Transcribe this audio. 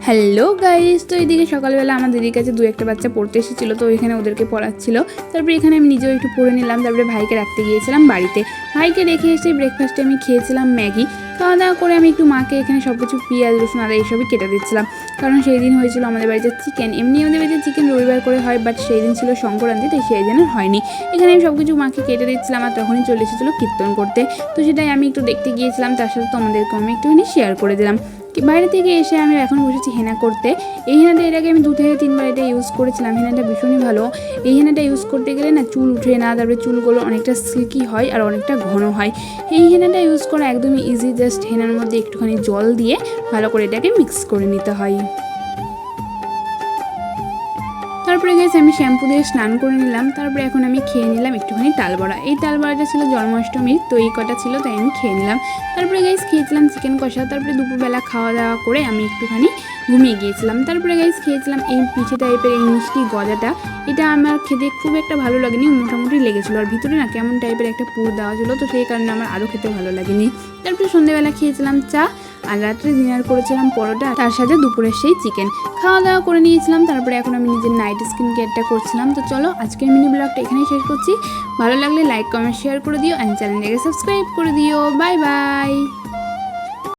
Hello guys, তো এইদিকে সকালবেলা আমার দিদির কাছে দু একটা বাচ্চা পড়তে এসেছিলো, তো এখানে ওদেরকে পড়াচ্ছিল। তারপরে এখানে আমি নিজেও একটু পড়ে নিলাম। তারপরে ভাইকে রাখতে গিয়েছিলাম বাড়িতে। ভাইকে রেখে এসে ব্রেকফাস্টে আমি খেয়েছিলাম ম্যাগি। খাওয়া দাওয়া করে আমি একটু মাকে এখানে সব কিছু পেঁয়াজ রসুন আদা এইসবই কেটে দিচ্ছিলাম, কারণ সেই দিন হয়েছিল আমাদের বাড়িতে চিকেন। এমনি আমাদের বাড়িতে চিকেন রবিবার করে হয়, বাট সেই দিন ছিল সংক্রান্তি, তাই সেই দিন হয়নি। এখানে আমি সব কিছু মাকে কেটে দিচ্ছিলাম, আর তখনই চলে এসেছিলো কীর্তন করতে। তো সেটাই আমি একটু দেখতে গিয়েছিলাম, তার সাথে তোমাদেরকে আমি একটুখানি শেয়ার করে দিলাম। বাইরে থেকে এসে আমি এখন বসেছি হেনা করতে। এই হেনাটা এর আগে আমি 2 থেকে 3 বার এটা ইউজ করেছিলাম। হেনাটা ভীষণই ভালো। এই হেনাটা ইউজ করতে গেলে না চুল উঠে না, তারপরে চুলগুলো অনেকটা সিল্কি হয় আর অনেকটা ঘন হয়। এই হেনাটা ইউজ করা একদমই ইজি। জাস্ট হেনার মধ্যে একটুখানি জল দিয়ে ভালো করে এটাকে মিক্স করে নিতে হয়। তারপরে গেছে আমি শ্যাম্পু দিয়ে স্নান করে নিলাম। তারপরে এখন আমি খেয়ে নিলাম একটুখানি তালবড়া। এই তালবড়াটা ছিল জন্মাষ্টমীর, তো এই কটা ছিল, তাই আমি খেয়ে নিলাম। তারপরে গাইস খেয়েছিলাম চিকেন কষা। তারপরে দুপুরবেলা খাওয়া দাওয়া করে আমি একটুখানি ঘুমিয়ে গিয়েছিলাম। তারপরে গাইস খেয়েছিলাম এই পিঠে টাইপের এই মিষ্টি গজাটা। এটা আমার খেতে খুব একটা ভালো লাগেনি, মোটামুটি লেগেছিলো। আর ভিতরে না কেমন টাইপের একটা পুর দেওয়া ছিল, তো সেই কারণে আমার আরও খেতে ভালো লাগেনি। তারপরে সন্ধ্যেবেলা খেয়েছিলাম চা, আর রাত্রে ডিনার করেছিলাম পরোটা, তার সাথে দুপুরের সেই চিকেন। খাওয়া দাওয়া করে নিয়েছিলাম। তারপরে এখন আমি নিজের নাইট স্কিন কেয়ারটা করছিলাম। তো চলো আজকের মিনি ব্লগটা এখানেই শেষ করছি। ভালো লাগলে লাইক কমেন্ট শেয়ার করে দিও, আর চ্যানেলটাকে সাবস্ক্রাইব করে দিও। Bye bye.